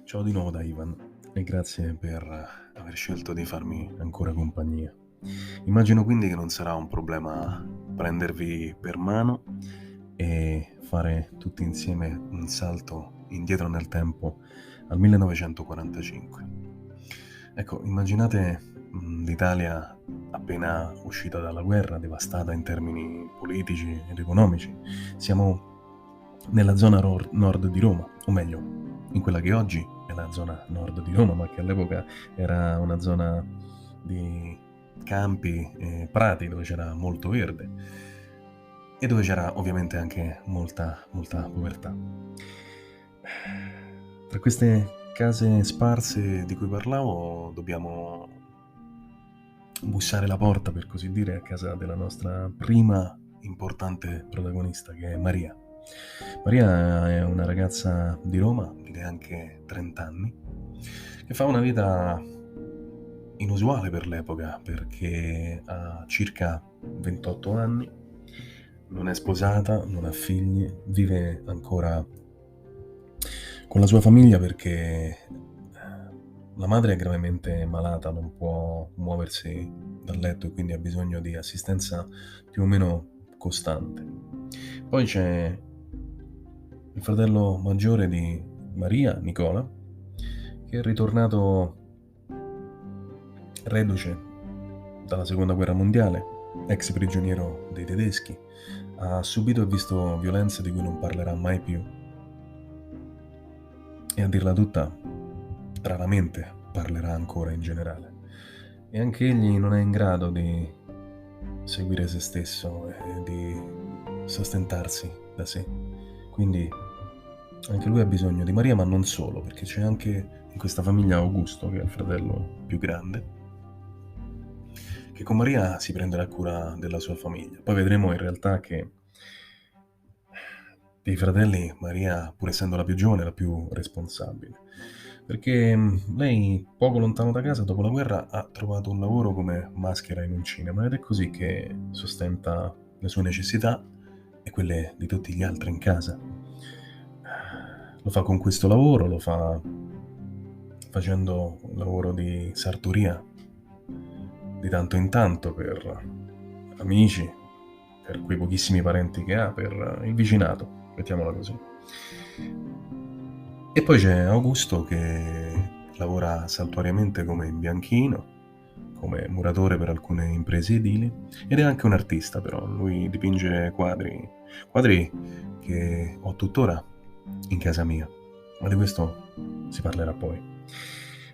Ciao di nuovo da Ivan e grazie per aver scelto di farmi ancora compagnia. Immagino quindi che non sarà un problema prendervi per mano e fare tutti insieme un salto indietro nel tempo al 1945. Ecco, immaginate l'Italia appena uscita dalla guerra, devastata in termini politici ed economici. Siamo nella zona nord di Roma, o meglio, in quella che oggi è la zona nord di Roma, ma che all'epoca era una zona di campi e prati dove c'era molto verde e dove c'era ovviamente anche molta povertà. Tra queste case sparse di cui parlavo dobbiamo bussare la porta, per così dire, a casa della nostra prima importante protagonista, che è Maria. Maria è una ragazza di Roma di neanche 30 anni, che fa una vita inusuale per l'epoca, perché ha circa 28 anni, non è sposata, non ha figli, vive ancora con la sua famiglia perché la madre è gravemente malata, non può muoversi dal letto e quindi ha bisogno di assistenza più o meno costante. Poi c'è il fratello maggiore di Maria, Nicola, che è ritornato reduce dalla seconda guerra mondiale, ex prigioniero dei tedeschi, ha subito e visto violenze di cui non parlerà mai più e, a dirla tutta, raramente parlerà ancora in generale. E anche egli non è in grado di seguire se stesso e di sostentarsi da sé. Quindi anche lui ha bisogno di Maria, ma non solo, perché c'è anche in questa famiglia Augusto, che è il fratello più grande, che con Maria si prenderà cura della sua famiglia. Poi vedremo in realtà che dei fratelli Maria, pur essendo la più giovane, è la più responsabile, perché lei, poco lontano da casa, dopo la guerra, ha trovato un lavoro come maschera in un cinema ed è così che sostenta le sue necessità e quelle di tutti gli altri in casa. Lo fa con questo lavoro, lo fa facendo un lavoro di sartoria di tanto in tanto per amici, per quei pochissimi parenti che ha, per il vicinato, mettiamola così. E poi c'è Augusto che lavora saltuariamente come imbianchino, come muratore per alcune imprese edili, ed è anche un artista però, lui dipinge quadri che ho tuttora in casa mia, ma di questo si parlerà poi.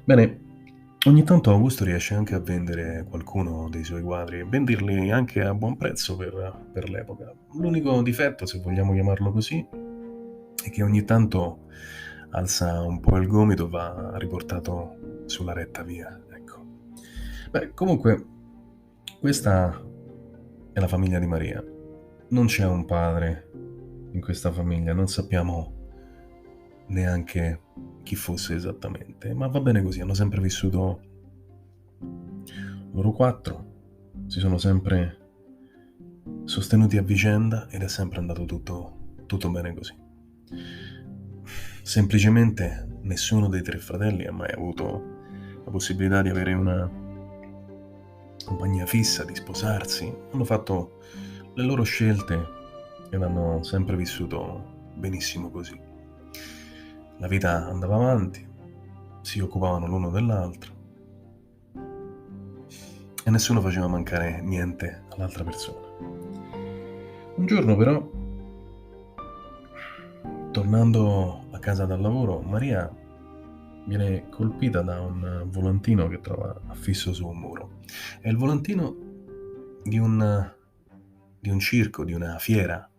Bene, ogni tanto Augusto riesce anche a vendere qualcuno dei suoi quadri e venderli anche a buon prezzo per l'epoca. L'unico difetto, se vogliamo chiamarlo così, è che ogni tanto alza un po' il gomito e va riportato sulla retta via, ecco. Beh, comunque, questa è la famiglia di Maria. Non c'è un padre in questa famiglia, non sappiamo neanche chi fosse esattamente, ma va bene così, hanno sempre vissuto loro quattro, si sono sempre sostenuti a vicenda ed è sempre andato tutto bene così. Semplicemente nessuno dei tre fratelli ha mai avuto la possibilità di avere una compagnia fissa, di sposarsi, hanno fatto le loro scelte ed hanno sempre vissuto benissimo così. La vita andava avanti, si occupavano l'uno dell'altro e nessuno faceva mancare niente all'altra persona. Un giorno però, tornando a casa dal lavoro, Maria viene colpita da un volantino che trova affisso su un muro. È il volantino di un circo, di una fiera,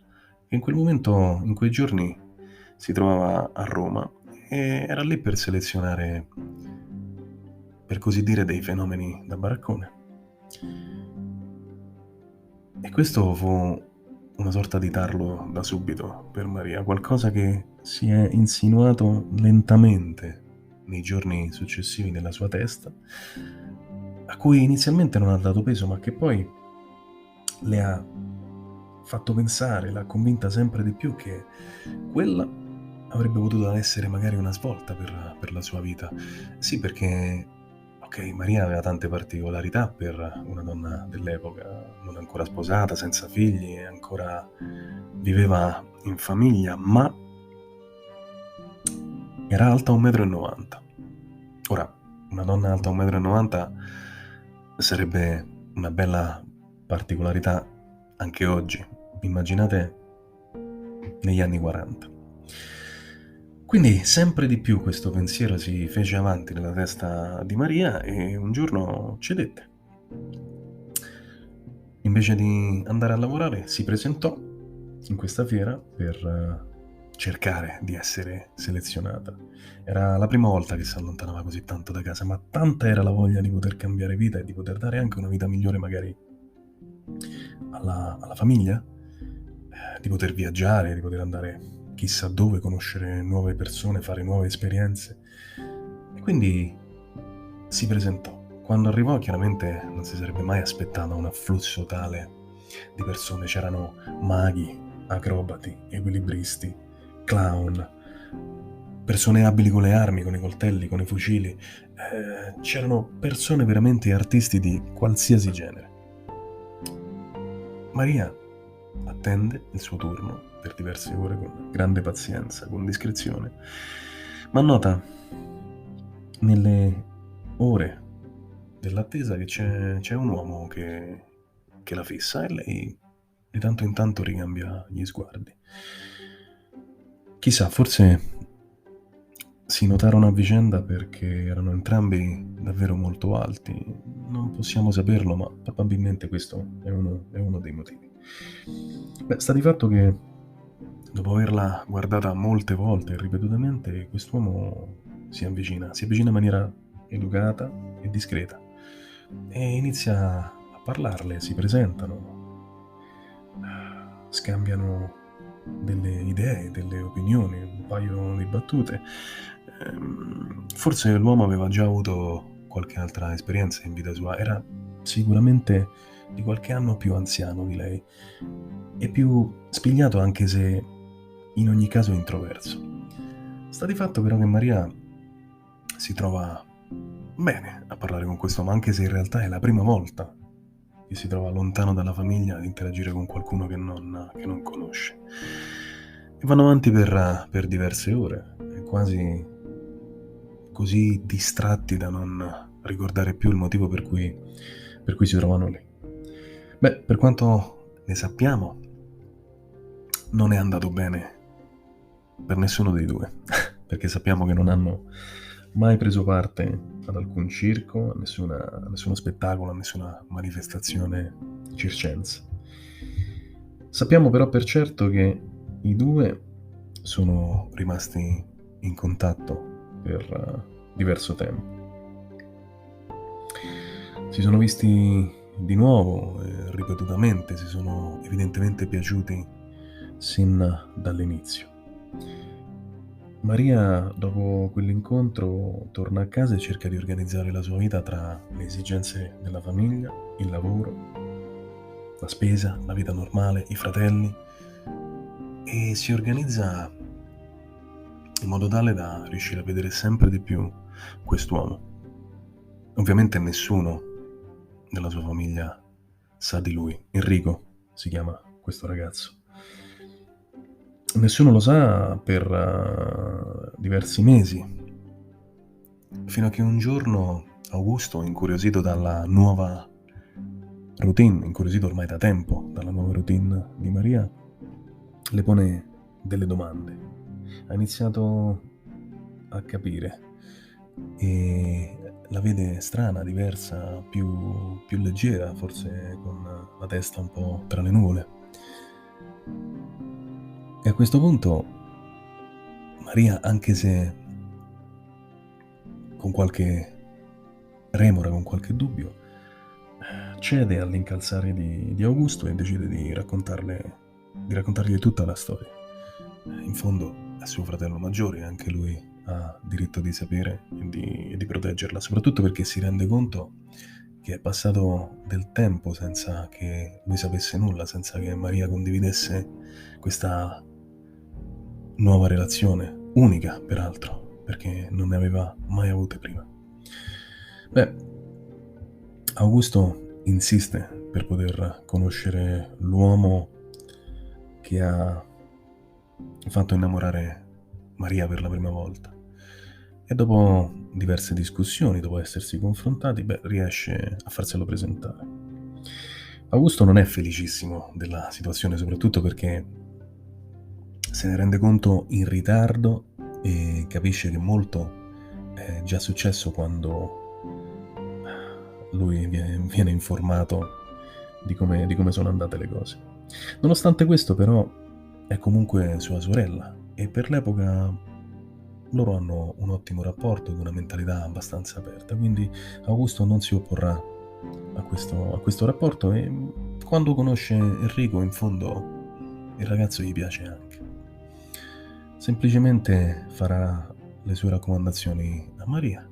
che in quel momento, in quei giorni, si trovava a Roma e era lì per selezionare, per così dire, dei fenomeni da baraccone. E questo fu una sorta di tarlo da subito per Maria, qualcosa che si è insinuato lentamente nei giorni successivi nella sua testa, a cui inizialmente non ha dato peso, ma che poi le ha fatto pensare, l'ha convinta sempre di più che quella avrebbe potuto essere magari una svolta per la sua vita. Sì, perché, okay, Maria aveva tante particolarità per una donna dell'epoca, non ancora sposata, senza figli e ancora viveva in famiglia, ma era alta 1,90 m. Ora, una donna alta 1,90 m sarebbe una bella particolarità anche oggi. Immaginate negli anni '40. Quindi sempre di più questo pensiero si fece avanti nella testa di Maria e un giorno cedette. Invece di andare a lavorare si presentò in questa fiera per cercare di essere selezionata. Era la prima volta che si allontanava così tanto da casa, ma tanta era la voglia di poter cambiare vita e di poter dare anche una vita migliore magari alla famiglia, di poter viaggiare, di poter andare chissà dove, conoscere nuove persone, fare nuove esperienze. E quindi si presentò. Quando arrivò chiaramente non si sarebbe mai aspettata un afflusso tale di persone. C'erano maghi, acrobati, equilibristi, clown, persone abili con le armi, con i coltelli, con i fucili. C'erano persone veramente artisti di qualsiasi genere. Maria attende il suo turno per diverse ore con grande pazienza, con discrezione, ma nota nelle ore dell'attesa che c'è un uomo che la fissa e lei di tanto in tanto ricambia gli sguardi. Chissà, forse si notarono a vicenda perché erano entrambi davvero molto alti. Non possiamo saperlo, ma probabilmente questo è uno dei motivi. Beh, sta di fatto che dopo averla guardata molte volte e ripetutamente, quest'uomo si avvicina in maniera educata e discreta e inizia a parlarle, si presentano, scambiano delle idee, delle opinioni, un paio di battute. Forse l'uomo aveva già avuto qualche altra esperienza in vita sua, era sicuramente di qualche anno più anziano di lei e più spigliato, anche se in ogni caso introverso. Sta di fatto però che Maria si trova bene a parlare con quest'uomo, anche se in realtà è la prima volta che si trova lontano dalla famiglia ad interagire con qualcuno che non conosce. E vanno avanti per diverse ore, e quasi così distratti da non ricordare più il motivo per cui si trovano lì. Beh, per quanto ne sappiamo, non è andato bene per nessuno dei due, perché sappiamo che non hanno mai preso parte ad alcun circo, a nessuno spettacolo, a nessuna manifestazione circense. Sappiamo però per certo che i due sono rimasti in contatto per diverso tempo. Si sono visti di nuovo, ripetutamente, si sono evidentemente piaciuti sin dall'inizio. Maria, dopo quell'incontro, torna a casa e cerca di organizzare la sua vita tra le esigenze della famiglia, il lavoro, la spesa, la vita normale, i fratelli, e si organizza in modo tale da riuscire a vedere sempre di più quest'uomo. Ovviamente nessuno della sua famiglia sa di lui. Enrico si chiama questo ragazzo. Nessuno lo sa per diversi mesi, fino a che un giorno Augusto, incuriosito dalla nuova routine, incuriosito ormai da tempo dalla nuova routine di Maria, le pone delle domande. Ha iniziato a capire e la vede strana, diversa, più leggera, forse con la testa un po' tra le nuvole. E a questo punto Maria, anche se con qualche remora, con qualche dubbio, cede all'incalzare di Augusto e decide di raccontargli tutta la storia. In fondo è suo fratello maggiore e anche lui ha diritto di sapere e di proteggerla, soprattutto perché si rende conto che è passato del tempo senza che lui sapesse nulla, senza che Maria condividesse questa nuova relazione unica peraltro, perché non ne aveva mai avute prima. Beh, Augusto insiste per poter conoscere l'uomo che ha fatto innamorare Maria per la prima volta. E dopo diverse discussioni, dopo essersi confrontati, riesce a farselo presentare. Augusto non è felicissimo della situazione, soprattutto perché se ne rende conto in ritardo e capisce che molto è già successo quando lui viene informato di come sono andate le cose. Nonostante questo, però, è comunque sua sorella e per l'epoca loro hanno un ottimo rapporto ed una mentalità abbastanza aperta, quindi Augusto non si opporrà a questo rapporto e quando conosce Enrico, in fondo, il ragazzo gli piace anche. Semplicemente farà le sue raccomandazioni a Maria,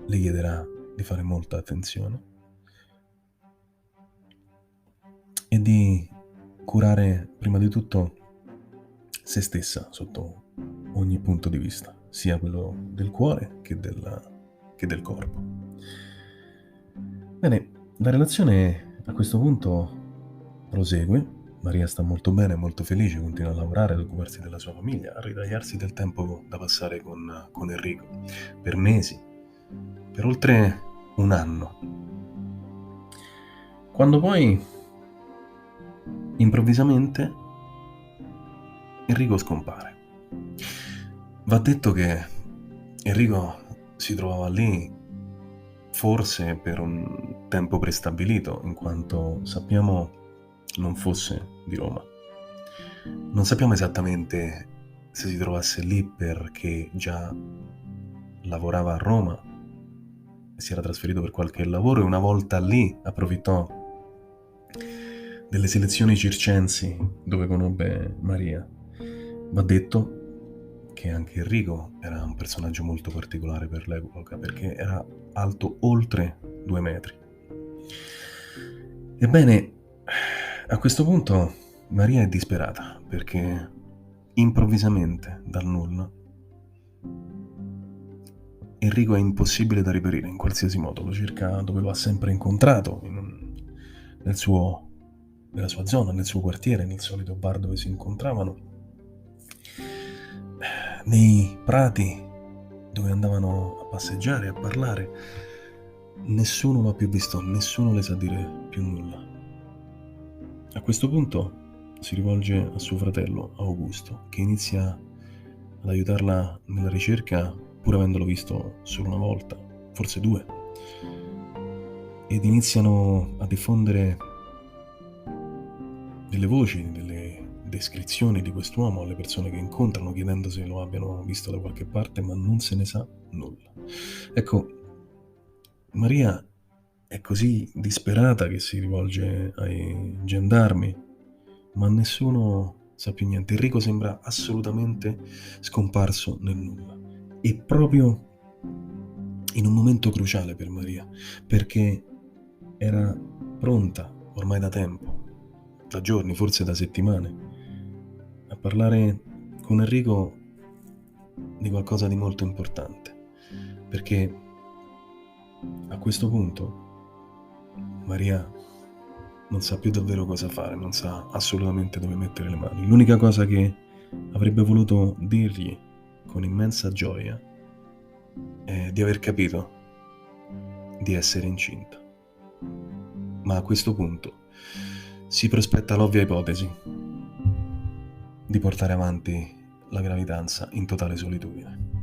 le chiederà di fare molta attenzione e di curare prima di tutto se stessa sotto ogni punto di vista, sia quello del cuore che del corpo. Bene, la relazione a questo punto prosegue. Maria sta molto bene, molto felice, continua a lavorare, ad occuparsi della sua famiglia, a ritagliarsi del tempo da passare con Enrico, per mesi, per oltre un anno. Quando poi, improvvisamente, Enrico scompare. Va detto che Enrico si trovava lì forse per un tempo prestabilito, in quanto sappiamo non fosse di Roma. Non sappiamo esattamente se si trovasse lì perché già lavorava a Roma e si era trasferito per qualche lavoro e una volta lì approfittò delle selezioni circensi dove conobbe Maria. Va detto che anche Enrico era un personaggio molto particolare per l'epoca perché era alto oltre 2 metri. Ebbene, a questo punto Maria è disperata perché improvvisamente, dal nulla, Enrico è impossibile da reperire in qualsiasi modo, lo cerca dove lo ha sempre incontrato, nella sua zona, nel suo quartiere, nel solito bar dove si incontravano, nei prati dove andavano a passeggiare, a parlare. Nessuno lo ha più visto, nessuno le sa dire più nulla. A questo punto si rivolge a suo fratello Augusto, che inizia ad aiutarla nella ricerca, pur avendolo visto solo una volta, forse 2, ed iniziano a diffondere delle voci, delle descrizioni di quest'uomo alle persone che incontrano, chiedendo se lo abbiano visto da qualche parte, ma non se ne sa nulla. Ecco, Maria è così disperata che si rivolge ai gendarmi, ma nessuno sa più niente. Enrico sembra assolutamente scomparso nel nulla. E proprio in un momento cruciale per Maria, perché era pronta ormai da tempo, da giorni, forse da settimane, a parlare con Enrico di qualcosa di molto importante, perché a questo punto Maria non sa più davvero cosa fare, non sa assolutamente dove mettere le mani. L'unica cosa che avrebbe voluto dirgli con immensa gioia è di aver capito di essere incinta. Ma a questo punto si prospetta l'ovvia ipotesi di portare avanti la gravidanza in totale solitudine.